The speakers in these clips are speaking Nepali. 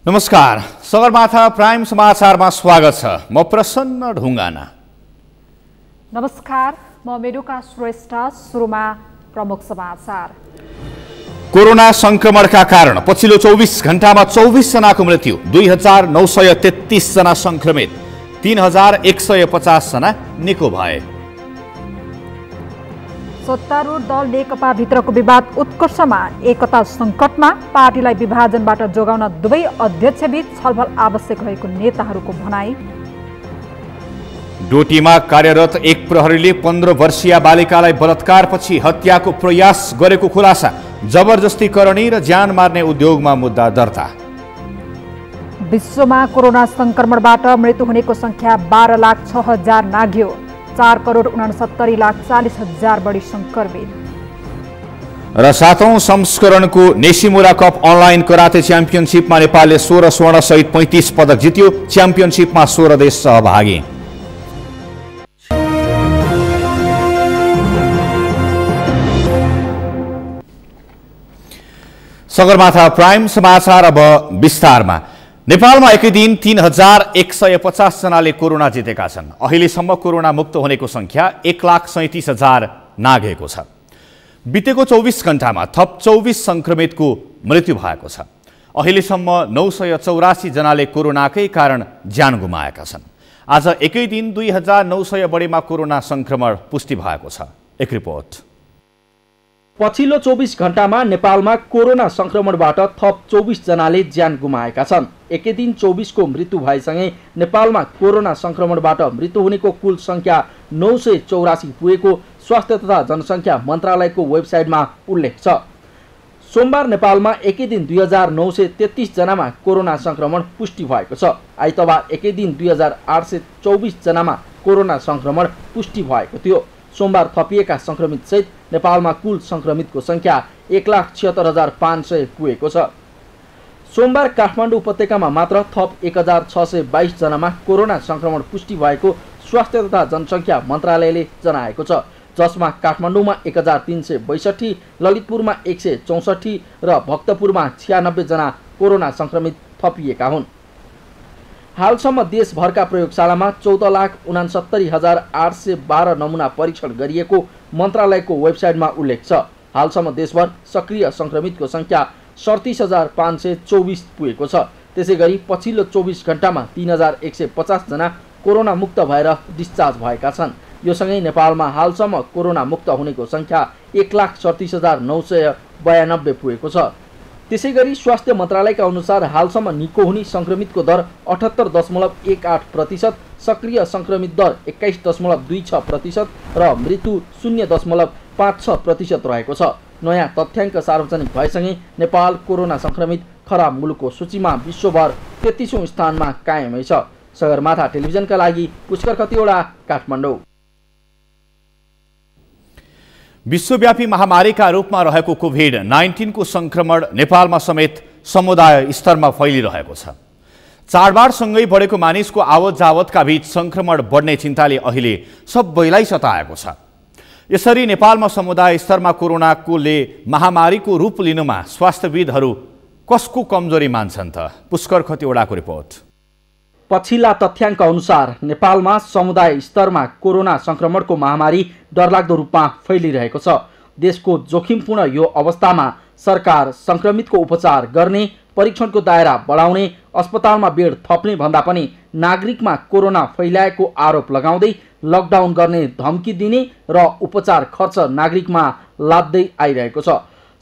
नमस्कार, सगरमाथा प्राइम समाचारमा स्वागत छ। म प्रसन्न ढुङ्गाना। नमस्कार, म मेडुका श्रेष्ठ। सुरुमा प्रमुख समाचार। कोरोना संक्रमणका कारण पछिल्लो 24 घण्टामा 24 जनाको मृत्यु, 2933 जना संक्रमित, 3150 जना निको भए। सत्तारूढ दल नेकपा भित्रको विवाद उत्कर्षमा, एकता संकटमा, पार्टीलाई विभाजनबाट जोगाउन दुवै अध्यक्षबीच छलफल आवश्यक रहेको नेताहरूको भनाई। डोटीमा कार्यरत एक प्रहरीले 15 वर्षीय बालिकालाई बलात्कारपछि हत्याको प्रयास गरेको खुलासा, जबरजस्ती करणी र ज्यान मार्ने उद्योगमा मुद्दा दर्ता। विश्वमा कोरोना संक्रमणबाट मृत्यु हुनेको संख्या 12,06,000 नाघ्यो। 4,69,40,40,000 बढी संक्रमित। र 7औं संस्करणको नेसिमुरा कप अनलाइन कराते च्याम्पियनशिपमा नेपालले 16 स्वर्ण सहित 35 पदक जित्यो। च्याम्पियनशिपमा 16 देश सहभागी। सगरमाथा प्राइम समाचार अब विस्तारमा। नेपालमा एकै दिन 3150 जनाले कोरोना जितेका छन्। अहिलेसम्म कोरोना मुक्त हुनेको संख्या 1,37,000 नाघेको छ। बितेको 24 घण्टामा थप 24 संक्रमितको मृत्यु भएको छ। अहिलेसम्म 984 जनाले कोरोनाकै कारण ज्यान गुमाएका छन्। आज एकै दिन 2900 बढीमा कोरोना संक्रमण पुष्टि भएको छ। एक रिपोर्ट। पछिल्लो 24 घण्टामा नेपालमा कोरोना संक्रमणबाट थप 24 जनाले ज्यान गुमाएका छन्। एकै दिन 24 को मृत्यु भएसँगै नेपालमा कोरोना संक्रमणबाट मृत्यु हुनेको कुल संख्या 984 पुगेको स्वास्थ्य तथा जनसङ्ख्या मन्त्रालयको वेबसाइटमा उल्लेख छ। सोमबार नेपालमा एकै दिन 2933 जनामा कोरोना संक्रमण पुष्टि भएको छ। आइतबार एकै दिन 2824 जनामा कोरोना संक्रमण पुष्टि भएको थियो। सोमबार थपिएका संक्रमित सहित नेपालमा कुल संक्रमितको संख्या 1,76,500 पुगेको छ। सोमबार काठमाडौँ उपत्यकामा मात्र थप 1,622 जनामा कोरोना संक्रमण पुष्टि भएको स्वास्थ्य तथा जनसङ्ख्या मन्त्रालयले जनाएको छ, जसमा काठमाडौँमा 1,362, ललितपुरमा 164 र भक्तपुरमा 96 जना कोरोना संक्रमित थपिएका हुन्। हालसम्म देशभरका प्रयोगशालामा 14,69,812 नमुना परीक्षण गरिएको मन्त्रालयको वेबसाइटमा उल्लेख छ। हालसम्म देशभर सक्रिय संक्रमितको संख्या 37,524 पुगेको छ। त्यसैगरी पछिल्लो 24 घण्टामा 3,150 जना कोरोना मुक्त भएर डिस्चार्ज भएका छन्। यो सँगै नेपालमा हालसम्म कोरोना मुक्त हुनेको संख्या 1,37,992 पुगेको छ। त्यसैगरी स्वास्थ्य मन्त्रालयका अनुसार हालसम्म निको हुने संक्रमितको दर 78.18%, सक्रिय संक्रमित दर 21.26% र मृत्यु 0.56% रहेको छ। नयाँ तथ्याङ्क सार्वजनिक भएसँगै नेपाल कोरोना संक्रमित खराब मुलुकको सूचीमा विश्वभर 33औं स्थानमा कायमै छ। सगरमाथा टेलिभिजनका लागि पुष्कर खतिवडा, काठमाडौँ। विश्वव्यापी महामारीका रूपमा रहेको कोभिड-19 को संक्रमण नेपालमा समेत समुदाय स्तरमा फैलिरहेको छ। चाडबाडसँगै बढेको मानिसको आवत जावतका बीच संक्रमण बढ्ने चिन्ताले अहिले सबैलाई सताएको छ। यसरी नेपालमा समुदाय स्तरमा कोरोनाले महामारीको रूप लिनुमा स्वास्थ्यविदहरू कसको कमजोरी मान्छन् त? पुष्कर खतिवडाको रिपोर्ट। पछिल्ला तथ्याङ्क अनुसार नेपालमा समुदाय स्तरमा कोरोना संक्रमणको महामारी डरलाग्दो रूपमा फैलिरहेको छ। देशको जोखिमपूर्ण यो अवस्थामा सरकार संक्रमितको उपचार गर्ने, परीक्षणको दायरा बढाउने, अस्पतालमा बेड थप्ने भन्दा पनि नागरिकमा कोरोना फैलाएको आरोप लगाउँदै लकडाउन गर्ने धम्की दिने र उपचार खर्च नागरिकमा लाद्दै आइरहेको छ।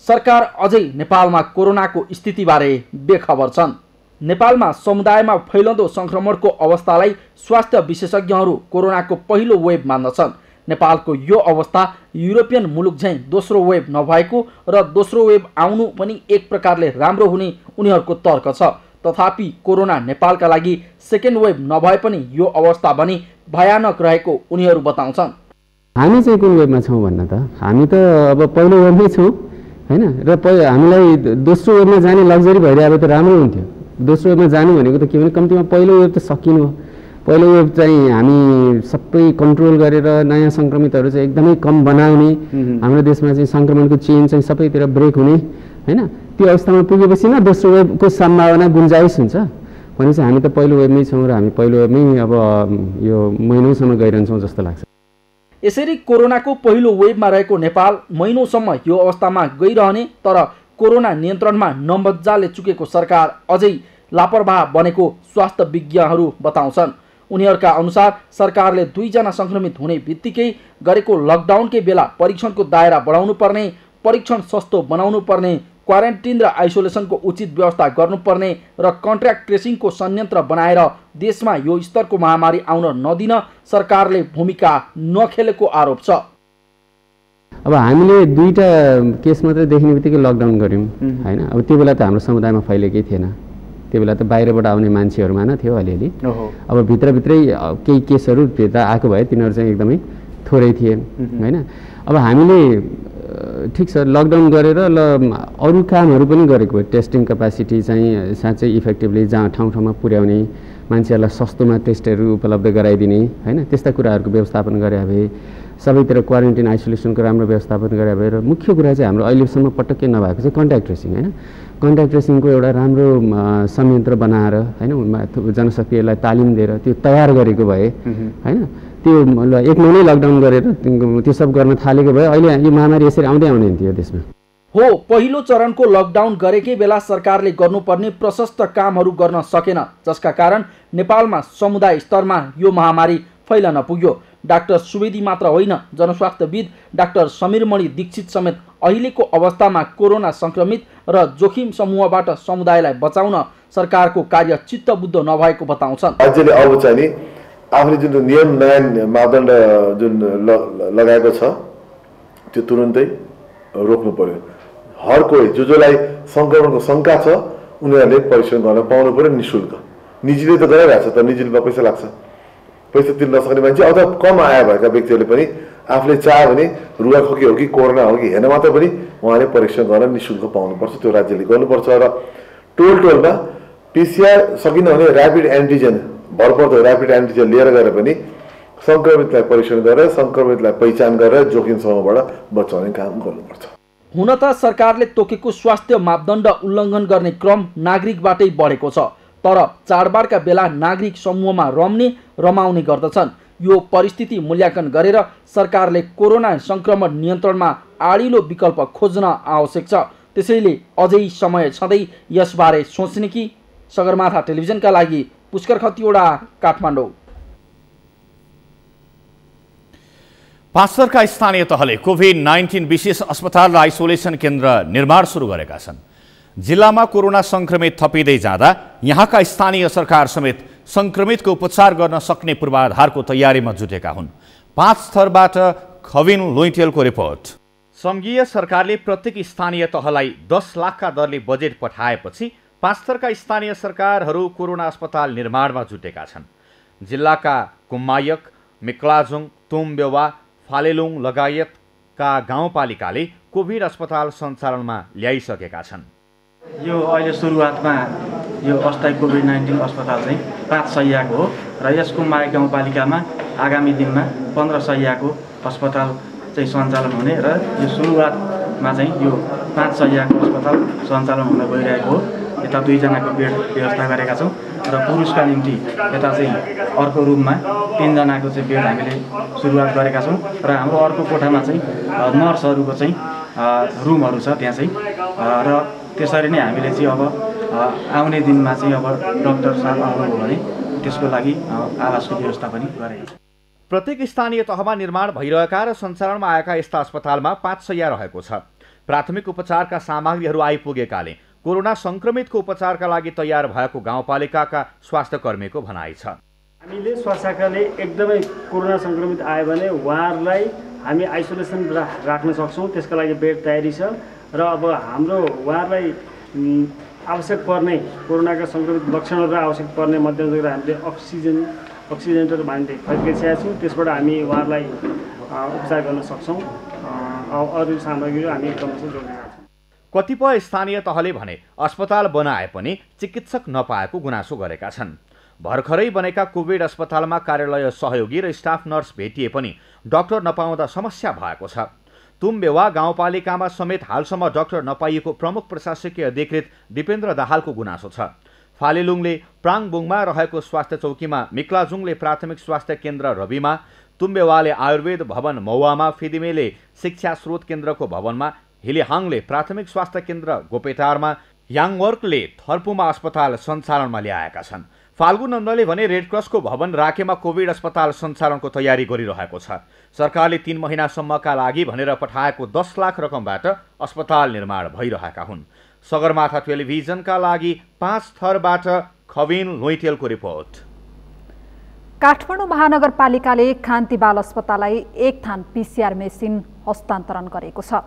सरकार अझै नेपालमा कोरोनाको स्थितिबारे बेखबर छन्। नेपालमा समुदायमा फैलँदो संक्रमणको अवस्थालाई स्वास्थ्य विशेषज्ञहरू कोरोनाको पहिलो वेभ मान्दछन्। नेपालको यो अवस्था युरोपियन मुलुक झैँ दोस्रो वेभ नभएको र दोस्रो वेभ आउनु पनि एक प्रकारले राम्रो हुने उनीहरूको तर्क छ। तथापि कोरोना नेपालका लागि सेकेन्ड वेभ नभए पनि यो अवस्था भने भयानक रहेको उनीहरू बताउँछन्। हामी चाहिँ कुन वेभमा छौँ भन्न त हामी त अब पहिलो वेभमै छौँ हैन, र हामीलाई दोस्रो वेभमा जाने लग्जरी भइरहेको त राम्रो हुन्थ्यो। दोस्रो वेभमा जानु भनेको त के भने कम्तीमा पहिलो वेभ त सकिनु हो। पहिलो वेभ चाहिँ हामी सबै कन्ट्रोल गरेर नयाँ संक्रमितहरू चाहिँ एकदमै कम बनाउने, हाम्रो देशमा चाहिँ संक्रमणको चेन चाहिँ सबैतिर ब्रेक हुने हैन, त्यो अवस्थामा पुगेपछि न दोस्रो वेभको सम्भावना गुन्जाइस हुन्छ भनेपछि हामी त पहिलो वेभमै छौँ र हामी पहिलो वेभमै अब यो महिनौसम्म गइरहन्छौँ जस्तो लाग्छ। यसरी कोरोनाको पहिलो वेभमा रहेको नेपाल महिनौसम्म यो अवस्थामा गइरहने तर कोरोना नियन्त्रणमा नमजाले चुकेको सरकार अझै लापरवाह बनेको स्वास्थ्य विज्ञहरू बताउँछन्। उनीहरूका अनुसार सरकारले 2 जना संक्रमित हुने बित्तिकै गरेको लकडाउनकै बेला परीक्षणको दायरा बढाउनु पर्ने, परीक्षण सस्तो बनाउनु पर्ने, क्वारेन्टिन र आइसोलेसनको उचित व्यवस्था गर्नुपर्ने र कन्ट्र्याक्ट ट्रेसिङको संयन्त्र बनाएर देशमा यो स्तरको महामारी आउन नदिन सरकारले भूमिका नखेलेको आरोप छ। अब हामीले 2टा केस मात्रै देख्ने बित्तिकै लकडाउन गऱ्यौँ हैन। अब त्यो बेला त हाम्रो समुदायमा फैलेकै थिएन, त्यो बेला त बाहिरबाट आउने मान्छेहरूमा न थियो अलिअलि। अब भित्रभित्रै केही केसहरू भित्र आएको भए तिनीहरू चाहिँ एकदमै थोरै थिए हैन। अब हामीले ठिक छ लकडाउन गरेर ल अरू कामहरू पनि गरेको भए टेस्टिङ क्यापासिटी चाहिँ साँच्चै इफेक्टिभली जहाँ ठाउँ ठाउँमा पुर्याउने, मान्छेहरूलाई सस्तोमा टेस्टहरू उपलब्ध गराइदिने हैन, त्यस्ता कुराहरूको व्यवस्थापन गरे भए, सबैतिर क्वारेन्टिन आइसोलेसनको राम्रो व्यवस्थापन गरे भए। र मुख्य कुरा चाहिँ हाम्रो अहिलेसम्म पटक्कै नभएको चाहिँ कन्ट्याक्ट ट्रेसिङ हैन। कन्ट्याक्ट ट्रेसिङको एउटा राम्रो संयन्त्र बनाएर हैन जनशक्तिहरूलाई तालिम दिएर त्यो तयार गरेको भए हैन, त्यो 1 महिनै लकडाउन गरेर त्यो सब गर्न थालेको भए अहिले यो महामारी यसरी आउँदै आउने थियो देशमा। हो, पहिलो चरणको लकडाउन गरेकै बेला सरकारले गर्नुपर्ने प्रशस्त कामहरू गर्न सकेन, जसका कारण नेपालमा समुदाय स्तरमा यो महामारी फैलन पुग्यो। डाक्टर सुवेदी मात्र होइन, जनस्वास्थ्यविद डाक्टर समीरमणि दीक्षित समेत अहिलेको अवस्थामा कोरोना संक्रमित र जोखिम समूहबाट समुदायलाई बचाउन सरकारको कार्य चित्तबुद्ध नभएको बताउँछन्। राज्यले अब चाहिँ नि आफूले जुन नियम नयाँ मापदण्ड जुन लगाएको छ त्यो तुरुन्तै रोक्नु पर्यो। हर कोही जसलाई संक्रमणको शङ्का छ उनीहरूले परीक्षण गर्न पाउनु पर्यो निःशुल्क। निजीले त गराइरहेको छ, तर निजीमा पैसा लाग्छ। पैसा तिर्न नसक्ने मान्छे अथवा कम आय भएका व्यक्तिहरूले पनि आफूले चाह्यो भने रुगाखोकी हो कि कोरोना हो कि हेर्न मात्र पनि उहाँले परीक्षण गर्न निःशुल्क पाउनुपर्छ। त्यो राज्यले गर्नुपर्छ। र टोलमा पिसिआर सकिन भने ऱ्यापिड एन्टिजेन भरपर्दो ऱ्यापिड एन्टिजेन लिएर गएर पनि संक्रमितलाई परीक्षण गरेर संक्रमितलाई पहिचान गरेर जोखिम समूहबाट बचाउने काम गर्नुपर्छ। हुन त सरकारले तोकेको स्वास्थ्य मापदण्ड उल्लङ्घन गर्ने क्रम नागरिकबाटै बढेको छ, तर चाडबाडका बेला नागरिक समूहमा रमाउने गर्दछन्। यो परिस्थिति मूल्याङ्कन गरेर सरकारले कोरोना संक्रमण नियन्त्रणमा आडिलो विकल्प खोज्न आवश्यक छ। त्यसैले अझै समय छँदै यसबारे सोच्ने कि। सगरमाथा टेलिभिजनका लागि पुष्कर खतिवडा, काठमाडौँ। पाँचथरका स्थानीय तहले कोभिड-19 विशेष अस्पताल र आइसोलेसन केन्द्र निर्माण सुरु गरेका छन्। जिल्लामा कोरोना संक्रमित थपिँदै जाँदा यहाँका स्थानीय सरकार समेत संक्रमितको उपचार गर्न सक्ने पूर्वाधारको तयारीमा जुटेका हुन्। 5 थरबाट खविन लुइटेलको रिपोर्ट। संघीय सरकारले प्रत्येक स्थानीय तहलाई 10 लाखका दरले बजेट पठाएपछि 5 थरका स्थानीय सरकारहरू कोरोना अस्पताल निर्माणमा जुटेका छन्। जिल्लाका कुम्मायक, मिक्लाजुङ, तुम्बेवा, फालेलुङ लगायतका गाउँपालिकाले कोभिड अस्पताल सञ्चालनमा ल्याइसकेका छन्। यो अहिले सुरुवातमा यो अस्थायी कोभिड-19 अस्पताल चाहिँ 5 शय्याको हो र यस कुम्मायक गाउँपालिकामा आगामी दिनमा 15 शय्याको अस्पताल चाहिँ सञ्चालन हुने र यो सुरुवातमा चाहिँ यो 5 शय्याको अस्पताल सञ्चालन हुन गइरहेको हो। यता 2 जनाको बेड व्यवस्था गरेका छौँ र पुरुषका निम्ति यता चाहिँ अर्को रुममा 3 जनाको चाहिँ बेड हामीले सुरुवात गरेका छौँ र हाम्रो अर्को कोठामा चाहिँ नर्सहरूको चाहिँ रुमहरू छ त्यहाँ चाहिँ र त्यसरी नै हामीले चाहिँ अब आउने दिनमा चाहिँ अब डाक्टर साहब आउनुभयो भने त्यसको लागि आवासको व्यवस्था पनि गरेका छौँ। प्रत्येक स्थानीय तहमा निर्माण भइरहेका र सञ्चालनमा आएका यस्ता अस्पतालमा 5 शय्या रहेको छ। प्राथमिक उपचारका सामग्रीहरू आइपुगेकाले कोरोना संक्रमितको उपचारका लागि तयार भएको गाउँपालिकाका स्वास्थ्य कर्मीको भनाइ छ। हामीले स्वास्थ्यकर्मीले एकदमै कोरोना संक्रमित आयो भने उहाँहरूलाई हामी आइसोलेसन राख्न सक्छौँ। त्यसका लागि बेड तयारी छ र अब हाम्रो उहाँहरूलाई आवश्यक पर्ने कोरोनाका संक्रमित लक्षणहरू आवश्यक पर्ने मध्यनजर हामीले अक्सिजेनेटर हामीले खरिदिसकेका छौँ। त्यसबाट हामी उहाँहरूलाई उपचार गर्न सक्छौँ। अरू सामग्रीहरू हामी एकदमै जोड्न सक्छौँ। कतिपय स्थानीय तहले भने अस्पताल बनाए पनि चिकित्सक नपाएको गुनासो गरेका छन्। भर्खरै बनेका कोभिड अस्पतालमा कार्यालय सहयोगी र स्टाफ नर्स भेटिए पनि डाक्टर नपाउँदा समस्या भएको छ। तुम्बेवा गाउँपालिकामा समेत हालसम्म डाक्टर नपाइएको प्रमुख प्रशासकीय अधिकृत दिपेन्द्र दाहालको गुनासो छ। फालेलुङले प्राङबुङमा रहेको स्वास्थ्य चौकीमा, मिक्लाजुङले प्राथमिक स्वास्थ्य केन्द्र रविमा, तुम्बेवाले आयुर्वेद भवन मौवामा, फिदिमेले शिक्षा स्रोत केन्द्रको भवनमा, हिलेहाङले प्राथमिक स्वास्थ्य केन्द्र गोपेटारमा, याङवर्कले थर्पुमा अस्पताल सञ्चालनमा ल्याएका छन्। फाल्गु नन्दले भने रेडक्रसको भवन राखेमा कोभिड अस्पताल सञ्चालनको तयारी गरिरहेको छ। सरकारले 3 महिनासम्मका लागि भनेर पठाएको 10 लाख रकमबाट अस्पताल निर्माण भइरहेका हुन्। सगरमाथा टेलिभिजनका लागि 5 थरबाट खबिन लोइटेलको रिपोर्ट। काठमाडौँ महानगरपालिकाले कान्ति बाल अस्पताललाई 1 थान PCR मेसिन हस्तान्तरण गरेको छ।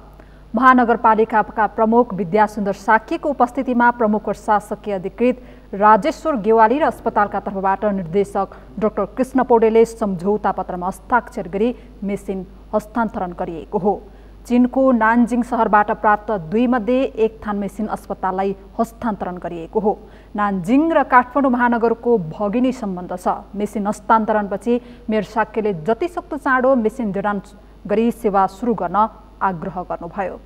महानगरपालिकाका प्रमुख विद्यासुन्दर साक्यको उपस्थितिमा प्रमुख प्रशासकीय अधिकृत राजेश्वर गेवाली र अस्पतालका तर्फबाट निर्देशक डाक्टर कृष्ण पौडेलले सम्झौता पत्रमा हस्ताक्षर गरी मेसिन हस्तान्तरण गरिएको हो। चीनको नानजिङ शहरबाट प्राप्त 2 मध्ये 1 थान मेसिन अस्पताललाई हस्तान्तरण गरिएको हो। नानजिङ र काठमाडौँ महानगरको भगिनी सम्बन्ध छ। मेसिन हस्तान्तरणपछि मेयर साक्यले जतिसक्दो चाँडो मेसिन जडान गरी सेवा सुरु गर्न आग्रह गर्नुभयो।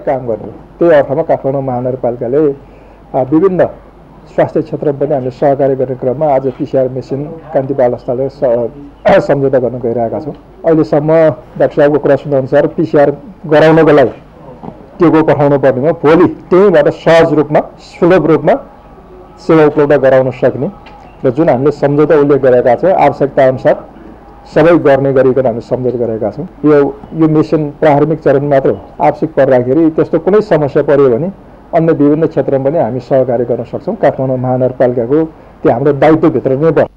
काम गर्ने त्यही अर्थमा काठमाडौँ महानगरपालिकाले विभिन्न स्वास्थ्य क्षेत्रमा पनि हामीले सहकारी गर्ने क्रममा आज PCR मेसिन कान्ति बाल अस्पतालले सम्झौता गर्न गइरहेका छौँ। अहिलेसम्म डाक्टर साहबको कुरा सुन्दाअनुसार PCR गराउनको लागि टेको पठाउनु पर्नेमा भोलि त्यहीँबाट सहज रूपमा सुलभ रूपमा सेवा उपलब्ध गराउन सक्ने र जुन हामीले सम्झौता उल्लेख गरेका छौँ आवश्यकता अनुसार सबै गर्ने गरिकन हामीले सम्झौता गरेका छौँ। यो मिसन प्रारम्भिक चरण मात्र हो। आवश्यक पर्दाखेरि त्यस्तो कुनै समस्या पर्यो भने अन्य विभिन्न क्षेत्रमा पनि हामी सहकारी गर्न सक्छौँ। काठमाडौँ महानगरपालिकाको त्यो हाम्रो दायित्वभित्र नै पर्छ।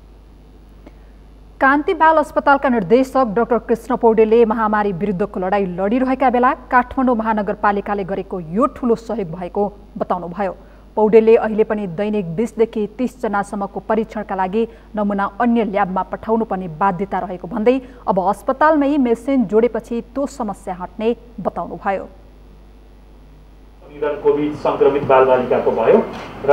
कान्ति बाल अस्पतालका निर्देशक डाक्टर कृष्ण पौडेलले महामारी विरुद्धको लडाईँ लडिरहेका बेला काठमाडौँ महानगरपालिकाले गरेको यो ठूलो सहयोग भएको बताउनुभयो। पौडेलले अहिले पनि दैनिक 20 देखि 30 जनासम्मको परीक्षणका लागि नमुना अन्य ल्याबमा पठाउनु पर्ने बाध्यता रहेको भन्दै अब अस्पतालमै मेसिन जोडेपछि त्यो समस्या हट्ने बताउनुभयो। कोभिड संक्रमित बालबालिकाको भयो र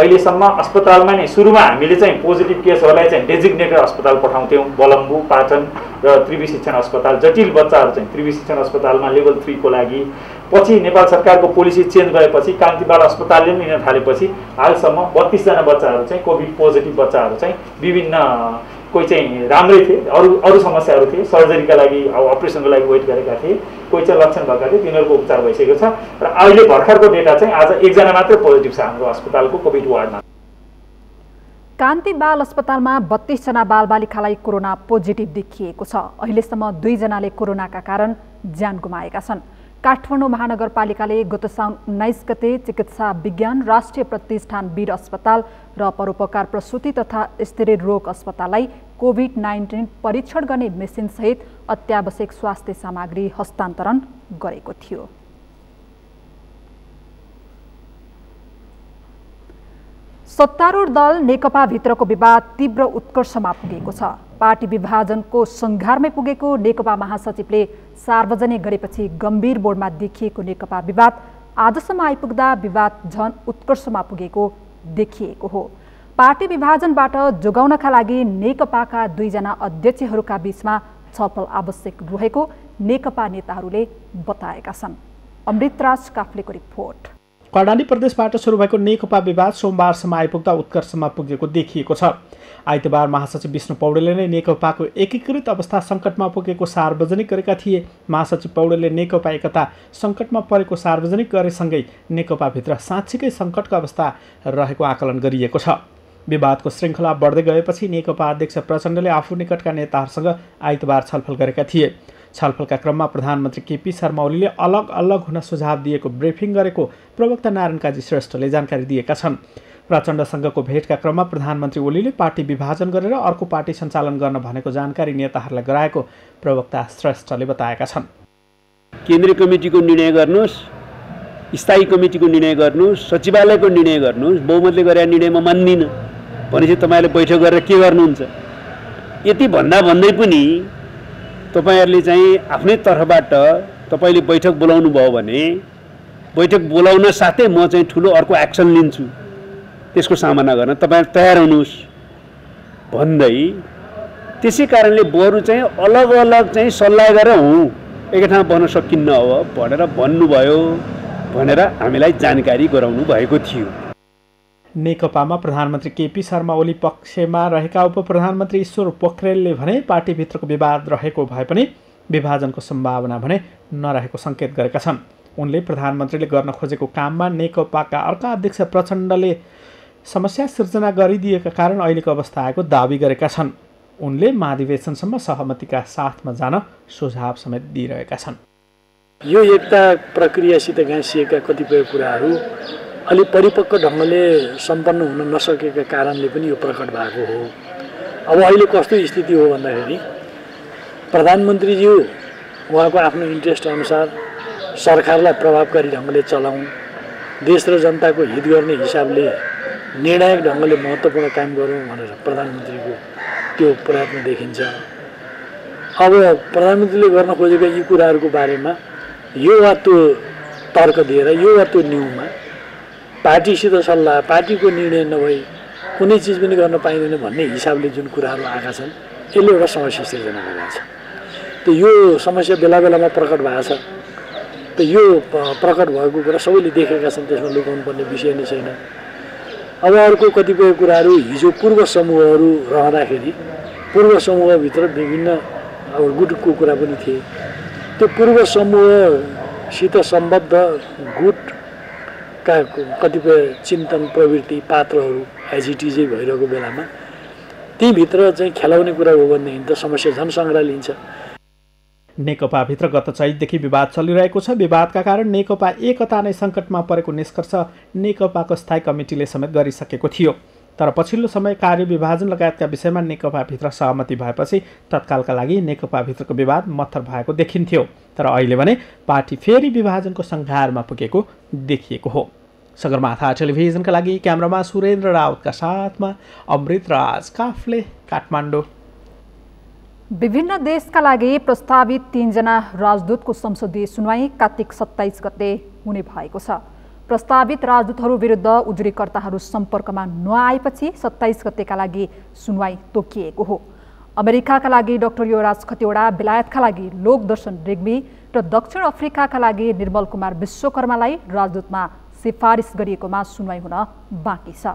अहिलेसम्म अस्पतालमा नै सुरुमा हामीले चाहिँ पोजिटिभ केसहरूलाई चाहिँ डेजिग्नेटेड अस्पताल पठाउँथ्यौँ। बलम्बु, पाटन र त्रिवी शिक्षण अस्पताल। जटिल बच्चाहरू चाहिँ त्रिवी शिक्षण अस्पतालमा लेभल 3 को लागि। पछि नेपाल सरकारको पोलिसी चेन्ज भएपछि कान्ति बाल अस्पतालले पनि लिन थालेपछि हालसम्म 32 जना बच्चाहरू चाहिँ कोभिड पोजिटिभ बच्चाहरू चाहिँ विभिन्न कोही चाहिँ राम्रै थिए, अरू समस्याहरू थिए, सर्जरीका लागि अपरेसनको लागि वेट गरेका थिए, कोही चाहिँ लक्षण भएका थिए, तिनीहरूको उपचार भइसकेको छ र अहिले भर्खरको डेटा चाहिँ आज 1 जना मात्रै पोजिटिभ छ हाम्रो अस्पतालको कोभिड वार्डमा। कान्ति बाल अस्पतालमा 32 जना बालबालिकालाई कोरोना पोजिटिभ देखिएको छ। अहिलेसम्म 2 जनाले कोरोनाका कारण ज्यान गुमाएका छन्। काठमाडौँ महानगरपालिकाले गत साउन 19 गते चिकित्सा विज्ञान राष्ट्रिय प्रतिष्ठान वीर अस्पताल र परोपकार प्रसूति तथा स्त्री रोग अस्पताललाई कोभिड-19 परीक्षण गर्ने मेसिनसहित अत्यावश्यक स्वास्थ्य सामग्री हस्तान्तरण गरेको थियो। सत्तारूढ दल नेकपा भित्रको विवाद तीव्र उत्कर्षमा पुगेको छ। पार्टी विभाजनको संघारमै पुगेको नेकपा महासचिवले सार्वजनिक गरेपछि गम्भीर बोर्डमा देखिएको नेकपा विवाद आजसम्म आइपुग्दा विवाद झन उत्कर्षमा पुगेको देखिएको हो। पार्टी विभाजनबाट जोगाउनका लागि नेकपाका 2 जना अध्यक्षहरूका बीचमा छलफल आवश्यक रहेको नेकपा नेताहरूले बताएका छन्। अमृतराज काफ्लेको रिपोर्ट। कर्णाली प्रदेशबाट सुरु भएको नेकपा विवाद सोमबारसम्म आइपुग्दा उत्कर्षमा पुगेको देखिएको छ। आइतबार महासचिव विष्णु पौडेलले नै नेकपाको एकीकृत अवस्था सङ्कटमा पुगेको सार्वजनिक गरेका थिए। महासचिव पौडेलले नेकपा एकता सङ्कटमा परेको सार्वजनिक गरेसँगै नेकपाभित्र साँच्चीकै सङ्कटको अवस्था रहेको आकलन गरिएको छ। विवादको श्रृङ्खला बढ्दै गएपछि नेकपा अध्यक्ष प्रचण्डले आफू निकटका नेताहरूसँग आइतबार छलफल गरेका थिए। छलफलका क्रममा प्रधानमन्त्री केपी शर्मा ओलीले अलग अलग हुन सुझाव दिएको ब्रिफिङ गरेको प्रवक्ता नारायण काजी श्रेष्ठले जानकारी दिएका छन्। प्रचण्डसँगको भेटका क्रममा प्रधानमन्त्री ओलीले पार्टी विभाजन गरेर अर्को पार्टी सञ्चालन गर्न भनेको जानकारी नेताहरूलाई गराएको प्रवक्ता श्रेष्ठले बताएका छन्। केन्द्रीय कमिटीको निर्णय गर्नुहोस्, स्थायी कमिटीको निर्णय गर्नुहोस्, सचिवालयको निर्णय गर्नुहोस्, बहुमतले गरेका निर्णयमा मान्दिनँ भनेपछि तपाईँहरूले बैठक गरेर के गर्नुहुन्छ? यति भन्दै पनि तपाईहरुले चाहिँ आफ्नै तर्फबाट तपाईले बैठक बोलाउनु भयो भने बैठक बोलाउन साथै म चाहिँ ठूलो अर्को एक्सन लिन्छु, त्यसको सामना गर्न तपाईहरु तयार हुनुहोस् भन्दै त्यसै कारणले बरु चाहिँ अलग अलग चाहिँ सल्लाह गरेर एकै ठाउँमा बस्न सकिन्न हो भनेर भन्नुभयो भनेर हामीलाई जानकारी गराउनु भएको थियो। नेकपामा प्रधानमन्त्री केपी शर्मा ओली पक्षमा रहेका उपप्रधानमन्त्री ईश्वर पोखरेलले भने पार्टीभित्रको विवाद रहेको भए पनि विभाजनको सम्भावना भने नरहेको सङ्केत गरेका छन्। उनले प्रधानमन्त्रीले गर्न खोजेको काममा नेकपाका अर्का अध्यक्ष प्रचण्डले समस्या सिर्जना गरिदिएका कारण अहिलेको अवस्था आएको दावी गरेका छन्। उनले महाधिवेशनसम्म सहमतिका साथमा जान सुझाव समेत दिइरहेका छन्। यो एकता प्रक्रियासित गाँसिएका कतिपय कुराहरू अलि परिपक्व ढङ्गले सम्पन्न हुन नसकेका कारणले पनि यो प्रकट भएको हो। अब अहिले कस्तो स्थिति हो भन्दाखेरि प्रधानमन्त्रीज्यू उहाँको आफ्नो इन्ट्रेस्ट अनुसार सरकारलाई प्रभावकारी ढङ्गले चलाउँ, देश र जनताको हित गर्ने हिसाबले निर्णायक ढङ्गले महत्त्वपूर्ण काम गरौँ भनेर प्रधानमन्त्रीको त्यो प्रयत्न देखिन्छ। अब प्रधानमन्त्रीले गर्न खोजेका यी कुराहरूको बारेमा यो वा त्यो तर्क दिएर यो वा त्यो न्युमा पार्टीसित सल्लाह, पार्टीको निर्णय नभई कुनै चिज पनि गर्न पाइँदैन भन्ने हिसाबले जुन कुराहरू आएका छन् यसले एउटा समस्या सिर्जना गरेको छ। त यो समस्या बेला बेलामा प्रकट भएको छ। त यो प्रकट भएको कुरा सबैले देखेका छन्, त्यसमा लुकाउनु पर्ने विषय नै छैन। अब अर्को कतिपय कुराहरू हिजो पूर्व समूहहरू रहँदाखेरि पूर्व समूहभित्र विभिन्न अब गुटको कुरा पनि थिए। त्यो पूर्व समूहसित सम्बद्ध गुटका कतिपय चिन्तन प्रवृत्ति पात्रहरू एजिटिजै भइरहेको बेलामा तीभित्र चाहिँ खेलाउने कुरा हो भनेदेखि त समस्या झन् सङ्ग्रालिन्छ। नेकपाभित्र गत चैतदेखि विवाद चलिरहेको छ। विवादका कारण नेकपा एकता नै सङ्कटमा परेको निष्कर्ष नेकपाको स्थायी कमिटीले समेत गरिसकेको थियो। तर पछिल्लो समय कार्य विभाजन लगायतका विषयमा नेकपाभित्र सहमति भएपछि तत्कालका लागि नेकपाभित्रको विवाद मत्थर भएको देखिन्थ्यो। तर अहिले भने पार्टी फेरि विभाजनको सङ्घारमा पुगेको देखिएको हो। सगरमाथा टेलिभिजनका लागि क्यामेरामा सुरेन्द्र राउतका साथमा अमृत राज काफले, काठमाडौँ। विभिन्न देशका लागि प्रस्तावित 3 जना राजदूतको संसदीय सुनवाई कार्तिक 27 गते हुने भएको छ। प्रस्तावित राजदूतहरू विरुद्ध उजुरीकर्ताहरू सम्पर्कमा नआएपछि 27 गतेका लागि सुनवाई तोकिएको हो। अमेरिकाका लागि डाक्टर युवराज खतिवडा, बेलायतका लागि लोकदर्शन रेग्मी र दक्षिण अफ्रिकाका लागि निर्मल कुमार विश्वकर्मालाई राजदूतमा सिफारिस गरिएकोमा सुनवाई हुन बाँकी छ।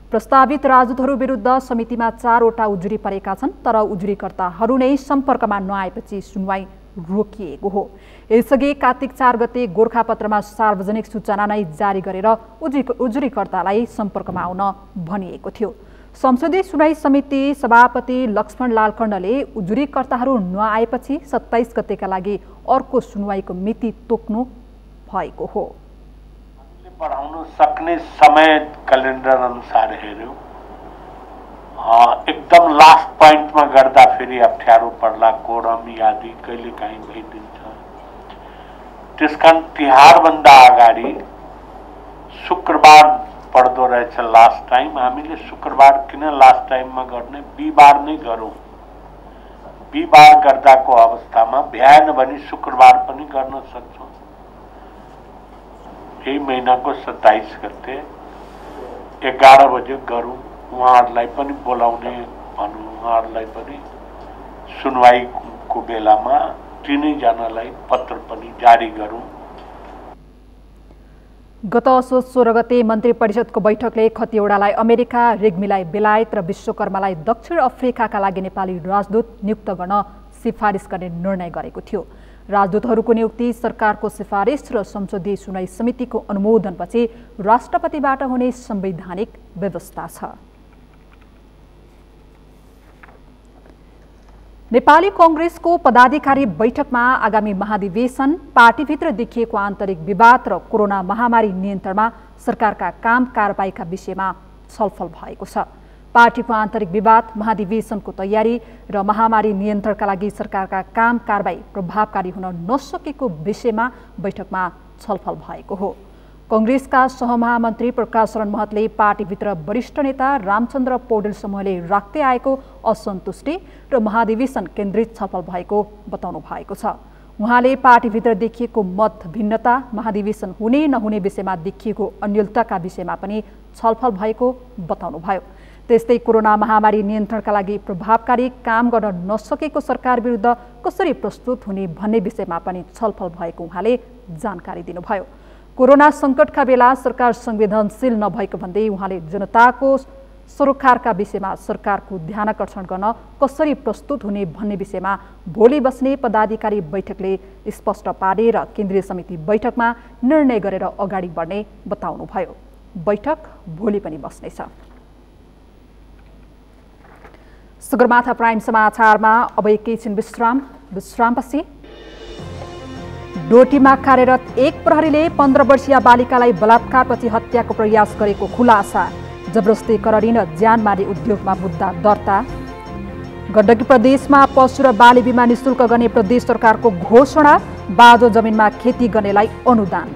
प्रस्तावित राजदूतहरू विरुद्ध समितिमा 4 वटा उजुरी परेका छन्, तर उजुरीकर्ताहरू नै सम्पर्कमा नआएपछि सुनवाई रोकिएको हो। यसअघि कार्तिक 4 गते गोरखापत्रमा सार्वजनिक सूचना नै जारी गरेर उजुरीकर्तालाई सम्पर्कमा आउन भनिएको थियो। संसदीय सुनवाई समिति सभापति लक्ष्मण लाल खण्डले उजुरीकर्ताहरू नआएपछि 27 गतेका लागि अर्को सुनवाईको मिति तोक्नु भएको हो। पढाउन सक्ने समय क्यालेन्डर अनुसार हेर्यो एकदम लास्ट पोइन्टमा गर्दा फेरि अप्ठ्यारो पर्ला, कोरम आदि कहिले काहीँ भइदिन्छ। त्यसकारण तिहारभन्दा अगाडि शुक्रबार पर्दो रहेछ लास्ट टाइम। हामीले शुक्रबार किन लास्ट टाइममा गर्ने, बिहिबार नै गरौँ। बिहिबार गर्दाको अवस्थामा भ्याएन भने शुक्रबार पनि गर्न सक्छौँ। यही महिनाको 27 गते 11 बजे गरौँ। उहाँहरूलाई पनि बोलाउने भनौँ, उहाँहरूलाई पनि सुनवाईको बेलामा 3 जनालाई पत्र पनि जारी गरौँ। गत असोज 16 गते मन्त्री परिषदको बैठकले खतिवडालाई अमेरिका, रेग्मीलाई बेलायत र विश्वकर्मालाई दक्षिण अफ्रिकाका लागि नेपाली राजदूत नियुक्त गर्न सिफारिस गर्ने निर्णय गरेको थियो। राजदूतहरूको नियुक्ति सरकारको सिफारिस र संसदीय सुनवाई समितिको अनुमोदनपछि राष्ट्रपतिबाट हुने संवैधानिक व्यवस्था छ। नेपाली कांग्रेसको पदाधिकारी बैठकमा आगामी महाधिवेशन, पार्टीभित्र देखिएको आन्तरिक विवाद र कोरोना महामारी नियन्त्रणमा सरकारका काम कारबाहीका विषयमा छलफल भएको छ। पार्टीको आन्तरिक विवाद, महाधिवेशनको तयारी र महामारी नियन्त्रणका लागि सरकारका काम कारबाही प्रभावकारी हुन नसकेको विषयमा बैठकमा छलफल भएको हो। कांग्रेसका सहमहामन्त्री प्रकाश शरण महतले पार्टीभित्र वरिष्ठ नेता रामचन्द्र पौडेल समूहले राख्दै आएको असन्तुष्टि र महाधिवेशन केन्द्रित छलफल भएको बताउनु भएको छ। उहाँले पार्टीभित्र देखिएको मत भिन्नता, महाधिवेशन हुने नहुने विषयमा देखिएको अन्यलताका विषयमा पनि छलफल भएको बताउनुभयो। त्यस्तै कोरोना महामारी नियन्त्रणका लागि प्रभावकारी काम गर्न नसकेको सरकार विरुद्ध कसरी प्रस्तुत हुने भन्ने विषयमा पनि छलफल भएको उहाँले जानकारी दिनुभयो। कोरोना सङ्कटका बेला सरकार संवेदनशील नभएको भन्दै उहाँले जनताको सरोकारका विषयमा सरकारको ध्यानाकर्षण गर्न कसरी प्रस्तुत हुने भन्ने विषयमा भोलि बस्ने पदाधिकारी बैठकले स्पष्ट पारे र केन्द्रीय समिति बैठकमा निर्णय गरेर अगाडि बढ्ने बताउनुभयो। बैठक भोलि पनि बस्नेछ। सगरमाथा प्राइम समाचारमा अब एकैछिन विश्रामपछि डोटीमा कार्यरत एक प्रहरीले 15 वर्षीय बालिकालाई बलात्कारपछि हत्याको प्रयास गरेको खुलासा। जबरजस्ती करणी र ज्यान मार्ने उद्योगमा मुद्दा दर्ता। गण्डकी प्रदेशमा पशु र बाली बिमा निशुल्क गर्ने प्रदेश सरकारको घोषणा। बाँझो जमिनमा खेती गर्नेलाई अनुदान।